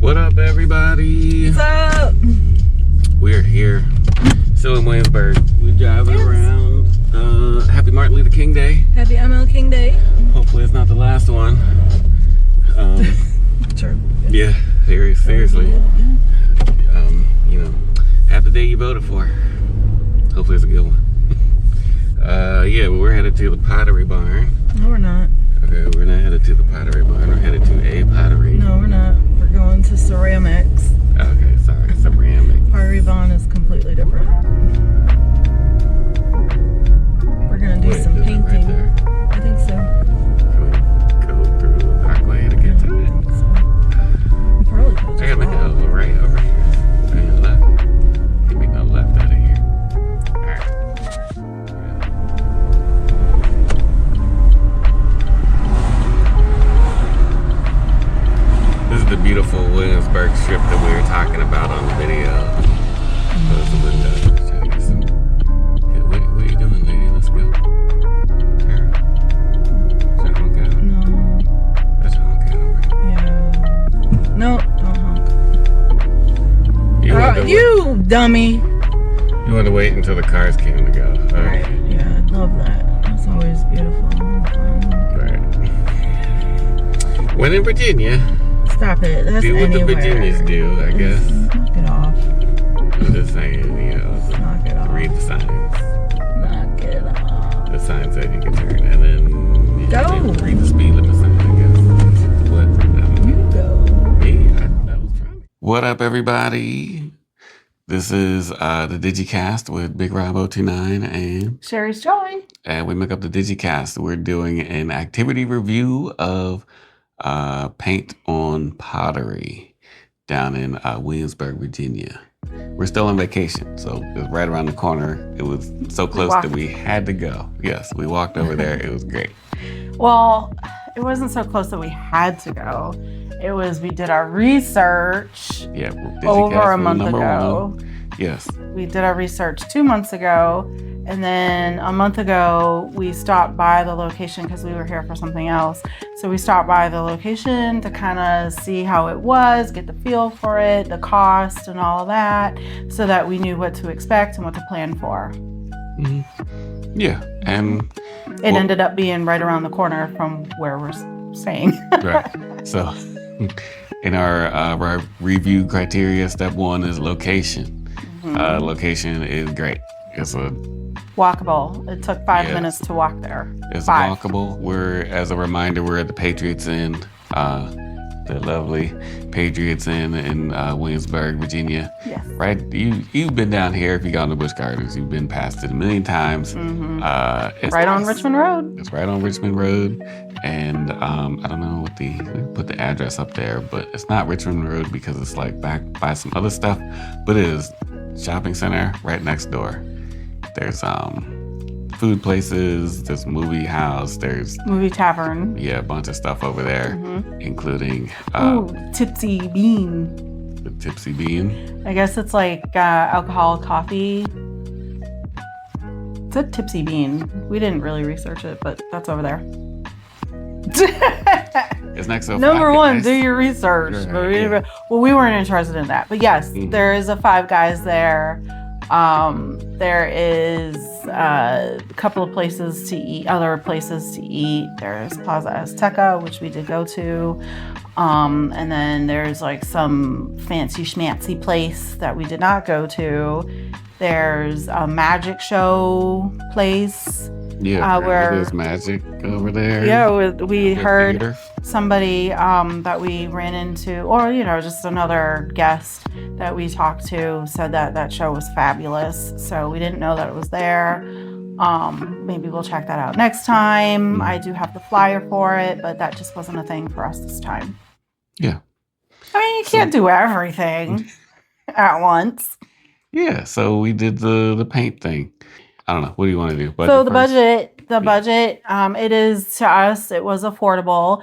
What up, everybody? What's up? We're here, still in Williamsburg. We're driving around. Happy Martin Luther King Day. Happy ML King Day. Hopefully it's not the last one. True. Yeah, seriously. You know, have the day you voted for. Hopefully it's a good one. Yeah, but we're headed to the Pottery barn. No, we're not. Okay, we're not headed to the Pottery barn. We're headed to a pottery. No, we're not. We're going to ceramics. Okay, sorry, ceramic. Pottery barn is completely different. We're gonna do some painting. Right there? I think so. Can we go through the parkway to get to it? I think so. We probably could. I gotta make a right over here. And left. Can make a left out of here. Alright. This is the beautiful Williamsburg strip that we were talking about on the video. Close the windows. Try to get some. Yeah, what are you doing, lady? Let's go. Tara. Should I honk at him? No. That's a honk at him, right? Yeah. No, don't honk. You wanted to You dummy. You wanted to wait until the cars came to go. Right. Yeah, I love that. That's always beautiful. Right. When in Virginia, Stop it. That's do what anywhere. the Virginians do, I guess. Knock it off. I'm just saying, you know, Knock it off. read the signs. Knock it off. The sign said you can turn, and then you Go. read the speed limit sign, I guess. What? You go. Me? That was funny. What up, everybody? This is the DigiKast with BigRob029, Sherry's Joy. and we make up the DigiKast. We're doing an activity review of paint on pottery down in Williamsburg, Virginia. We're still on vacation, so it's right around the corner. It was so close that we had to go. Yes, we walked over there. It was great. Well, it wasn't so close that we had to go. It was, we did our research Yeah, DigiKast over a was month number ago. one. Yes. We did our research 2 months ago. And then a month ago, we stopped by the location because we were here for something else. So we stopped by the location to kind of see how it was, get the feel for it, the cost and all of that, so that we knew what to expect and what to plan for. Mm-hmm. Yeah, and It ended up being right around the corner from where we're staying. right. So, in our review criteria, step one is location. Mm-hmm. Location is great. It's Walkable. It took 5 Yes. minutes to walk there. It's 5. walkable. As a reminder, we're at the Patriots Inn, the lovely Patriots Inn in Williamsburg, Virginia. Yes. Right? You've been down here. If you've gone to Busch Gardens, you've been past it a million times. Mm-hmm. It's Right on nice. Richmond Road. It's right on Richmond Road, and I don't know what we put the address up there, but it's not Richmond Road because it's like back by some other stuff, but it is shopping center right next door. There's food places, there's movie house, there's Movie Tavern. a bunch of stuff over there, Mm-hmm. including Ooh, Tipsy Bean. the Tipsy Bean. I guess it's like alcoholic coffee. It's a Tipsy Bean. We didn't really research it, but that's over there. It's next to Number Five one, Guys. do your research. Right, But yeah. well, we weren't interested in that. But yes, Mhm. there is a Five Guys there. There is a couple of places to eat, other places to eat. There's Plaza Azteca, which we did go to. And then there's like some fancy schmancy place that we did not go to. There's a magic show place. Yeah, where- there's magic over there. Yeah, we The heard theater. somebody that we ran into, or just another guest that we talked to, said that show was fabulous. So we didn't know that it was there. Maybe we'll check that out next time. I do have the flyer for it, but that just wasn't a thing for us this time. Yeah. I mean, you can't do everything at once. Yeah, so we did the paint thing. I don't know. What do you want to do? So the first? budget, it is, to us, it was affordable.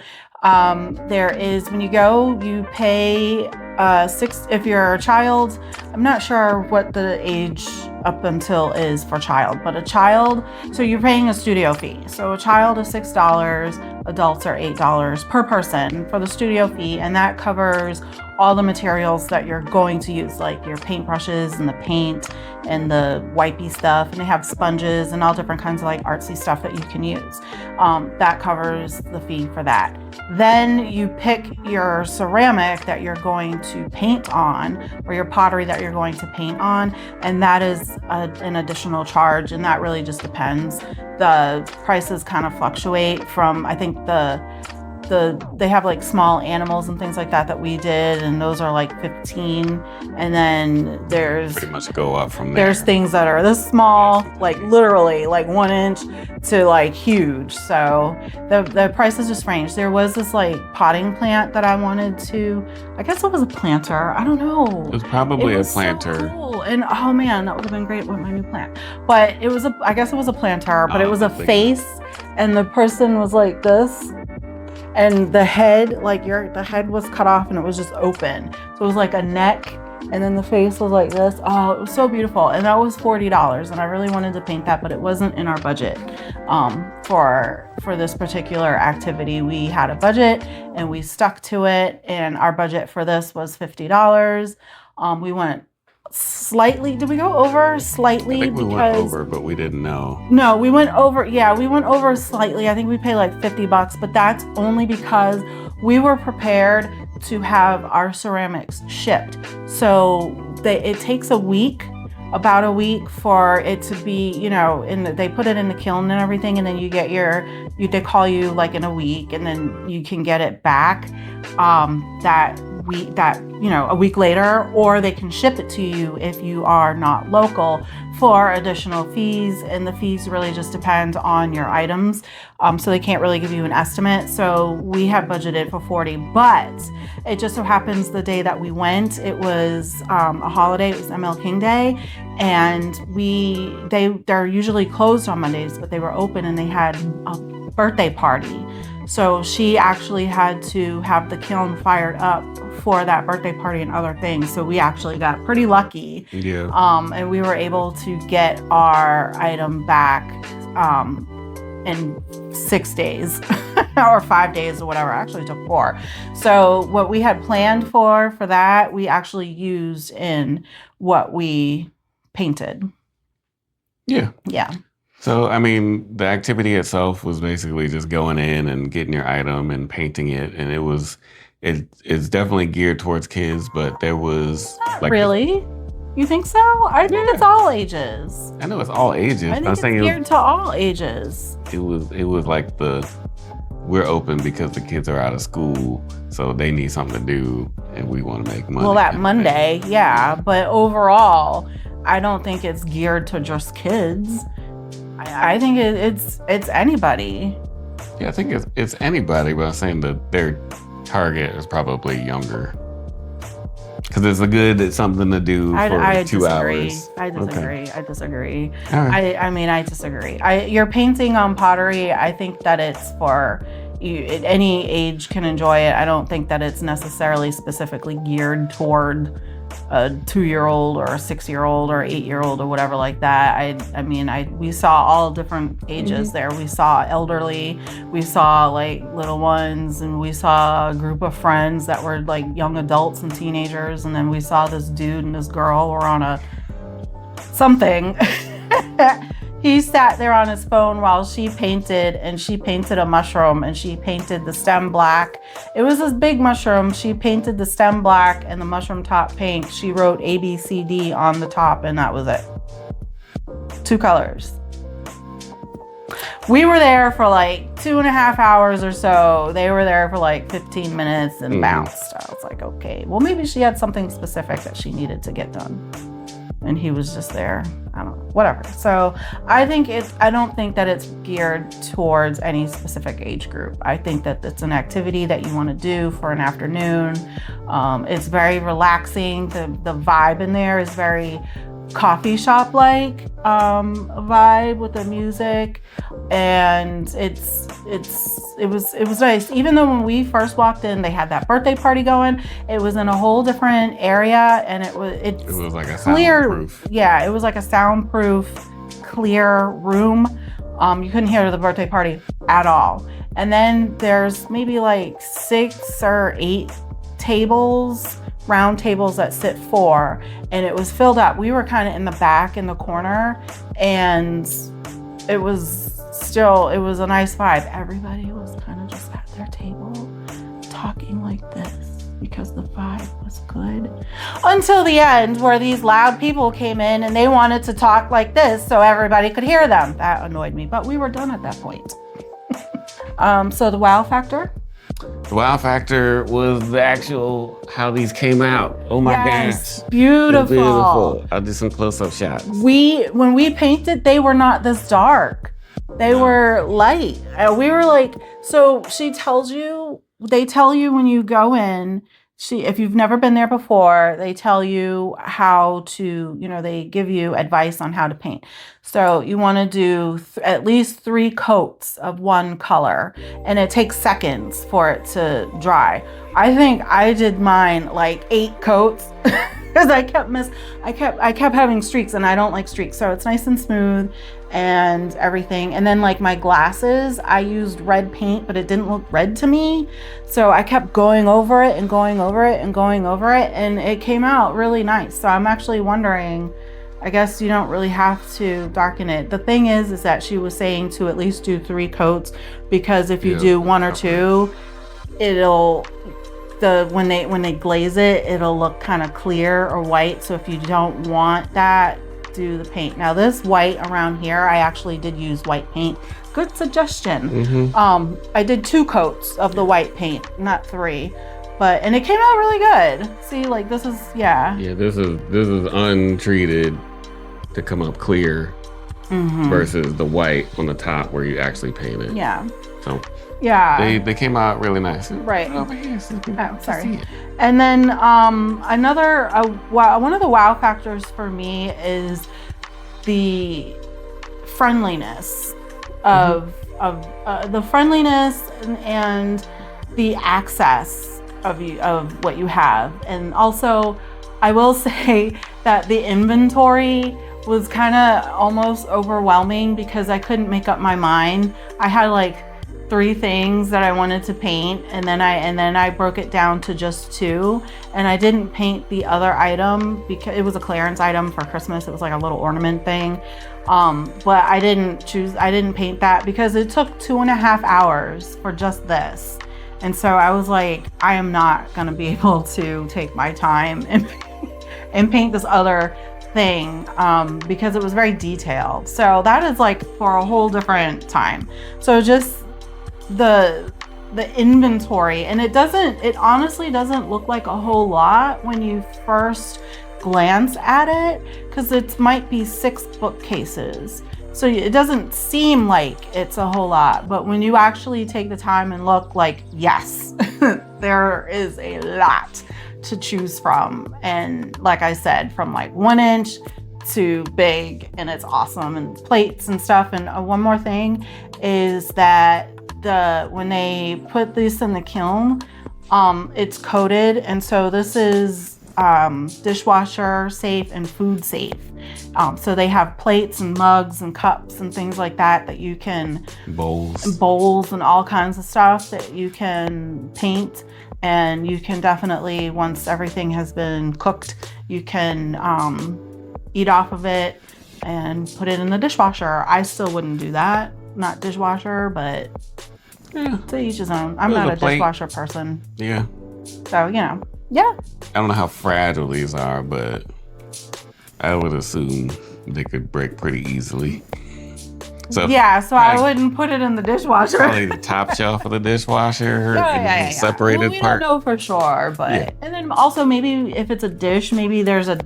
There is, when you go, you pay if you're a child. I'm not sure what the age up until is for child, but a child, so you're paying a studio fee. So a child is $6, Adults are $8 per person for the studio fee, and that covers all the materials that you're going to use, like your paintbrushes and the paint and the wipey stuff, and they have sponges and all different kinds of like artsy stuff that you can use. That covers the fee for that. Then you pick your ceramic that you're going to paint on, or your pottery that you're going to paint on, and that is an additional charge, and that really just depends. The prices kind of fluctuate from, I think they have like small animals and things like that we did, and those are like 15, and then there's pretty much go up from there. There's things that are this small, like literally like 1 inch to like huge. So the prices just range. There was this like potting plant that I wanted to, I guess it was a planter, I don't know. It was probably a planter. So cool. And oh man, that would have been great with my new plant. But it was I guess it was a planter, but it was a face, and the person was like this. And the head, like the head was cut off and it was just open. So it was like a neck, and then the face was like this. Oh, it was so beautiful. And that was $40. And I really wanted to paint that, but it wasn't in our budget for this particular activity. We had a budget and we stuck to it. And our budget for this was $50. We went slightly, did we go over slightly? I think we went over, but we didn't know. No, we went over, yeah, we went over slightly. I think we paid like $50, but that's only because we were prepared to have our ceramics shipped. So it takes about a week for it to be, they put it in the kiln and everything, and then you get they call you like in a week, and then you can get it back a week later, or they can ship it to you if you are not local for additional fees, and the fees really just depend on your items. So they can't really give you an estimate. So we have budgeted for $40, but it just so happens the day that we went, it was a holiday. It was ML King Day, and they're usually closed on Mondays, but they were open, and they had a birthday party. So she actually had to have the kiln fired up for that birthday party and other things. So we actually got pretty lucky. Yeah. And we were able to get our item back in 6 days or 5 days or whatever. Actually, it took 4. So what we had planned for that, we actually used in what we painted. Yeah. Yeah. So, I mean, the activity itself was basically just going in and getting your item and painting it. And it's definitely geared towards kids, but there was Not really? You think so? I think it's all ages. I know it's all ages. I think it's geared to all ages. It was like we're open because the kids are out of school, so they need something to do, and we want to make money. Well, that Monday, yeah. But overall, I don't think it's geared to just kids. I think it's anybody. Yeah, I think it's anybody, but I'm saying that their target is probably younger. Because it's something to do for 2 hours. I disagree. Okay. I disagree. All right. I disagree. You're painting on pottery. I think that it's for any age can enjoy it. I don't think that it's necessarily specifically geared toward a 2-year-old or a 6-year-old or 8-year-old or whatever like that. We saw all different ages there. We saw elderly, we saw like little ones, and we saw a group of friends that were like young adults and teenagers, and then we saw this dude and this girl were on a something. He sat there on his phone while she painted, and she painted a mushroom, and she painted the stem black. It was this big mushroom. She painted the stem black and the mushroom top pink. She wrote ABCD on the top, and that was it. 2 colors. We were there for like 2.5 hours or so. They were there for like 15 minutes and bounced. I was like, okay, well, maybe she had something specific that she needed to get done. And he was just there. I don't know, whatever. So I don't think that it's geared towards any specific age group. I think that it's an activity that you want to do for an afternoon. It's very relaxing. The vibe in there is very coffee shop like vibe with the music, and it was nice. Even though when we first walked in, they had that birthday party going. It was in a whole different area, and it was like a clear, soundproof. Yeah, it was like a soundproof, clear room. You couldn't hear the birthday party at all. And then there's maybe like 6 or 8 tables, round tables that sit 4, and it was filled up. We were kind of in the back in the corner, and it was a nice vibe. Everybody was kind of just at their table talking like this because the vibe was good until the end, where these loud people came in and they wanted to talk like this so everybody could hear them. That annoyed me, but we were done at that point. So the wow factor? The wow factor was the actual how these came out. Oh my gosh. Beautiful. Beautiful. I'll do some close-up shots. When we painted, they were not this dark. They were light. We were like, so they tell you when you go in, if you've never been there before, they tell you how to, they give you advice on how to paint. So you want to do at least 3 coats of one color, and it takes seconds for it to dry. I think I did mine like 8 coats because I kept having streaks, and I don't like streaks. So it's nice and smooth and everything. And then like my glasses, I used red paint, but it didn't look red to me. So I kept going over it and going over it and going over it, and it came out really nice. So I'm actually wondering, I guess you don't really have to darken it. The thing is that she was saying to at least do 3 coats, because if you do 1 or 2, when they glaze it, it'll look kind of clear or white. So if you don't want that, do the paint. Now this white around here, I actually did use white paint. Good suggestion. Mm-hmm. I did 2 coats of the white paint, not 3, and it came out really good. See, like this is, yeah, this is untreated to come up clear, versus the white on the top where you actually paint it. Yeah. So yeah, they came out really nice. Right. Over here, so sorry. And then one of the wow factors for me is the friendliness of the friendliness and the access of what you have. And also, I will say that the inventory was kind of almost overwhelming because I couldn't make up my mind. I had like 3 things that I wanted to paint, and then I broke it down to just 2, and I didn't paint the other item because it was a clearance item for Christmas. It was like a little ornament thing, but I didn't paint that because it took 2.5 hours for just this. And so I was like, I am not gonna be able to take my time and paint this other thing because it was very detailed. So that is like for a whole different time. So just the inventory, and it honestly doesn't look like a whole lot when you first glance at it, because it might be 6 bookcases. So it doesn't seem like it's a whole lot, but when you actually take the time and look, like, yes, there is a lot to choose from. And like I said, from like 1 inch to big, and it's awesome, and plates and stuff. And one more thing is that when they put this in the kiln, it's coated, and so this is dishwasher safe and food safe. So they have plates and mugs and cups and things like that you can bowls and all kinds of stuff that you can paint. And you can definitely, once everything has been cooked, you can eat off of it and put it in the dishwasher. I still wouldn't do that, not dishwasher, but to each his own. I'm not a dishwasher person. Yeah. So, yeah. I don't know how fragile these are, but I would assume they could break pretty easily. So I wouldn't put it in the dishwasher. Probably the top shelf of the dishwasher, separated we part. We don't know for sure, but and then also maybe if it's a dish, maybe there's an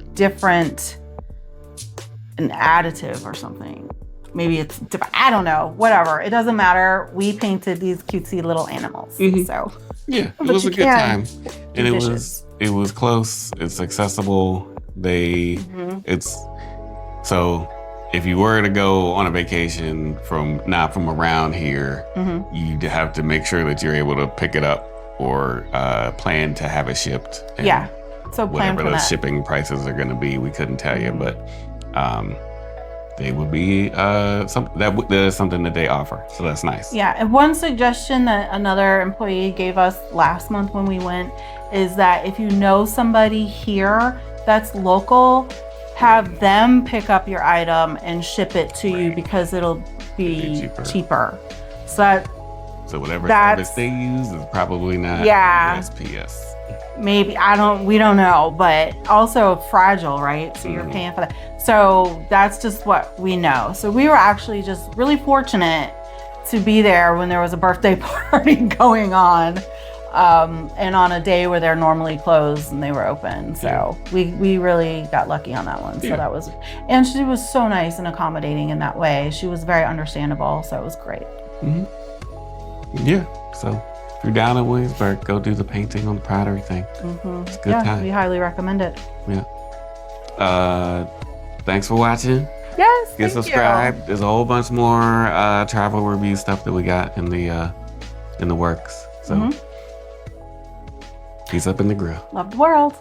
additive or something. Maybe it's different. I don't know. Whatever. It doesn't matter. We painted these cutesy little animals. Mm-hmm. So yeah, it was a good time, and it was close. It's accessible. So if you were to go on a vacation not from around here, you'd have to make sure that you're able to pick it up or plan to have it shipped. And so plan whatever for those that. shipping prices are going to be, we couldn't tell you, but they would be that's something that they offer. So that's nice. Yeah, and one suggestion that another employee gave us last month when we went is that if you know somebody here that's local, have them pick up your item and ship it to you because it'll be cheaper. So whatever service they use is probably not USPS. Maybe, we don't know, but also fragile, right? So you're paying for that. So that's just what we know. So we were actually just really fortunate to be there when there was a birthday party going on. And on a day where they're normally closed and they were open. So we really got lucky on that one. So that was, and she was so nice and accommodating in that way. She was very understandable. So it was great. Yeah. So if you're down in Williamsburg, go do the painting on the Pottery thing. It's a good time. We highly recommend it. Yeah. Thanks for watching. Yes. Get subscribed. There's a whole bunch more travel review stuff that we got in the works. So. He's up in the grill. Love the world.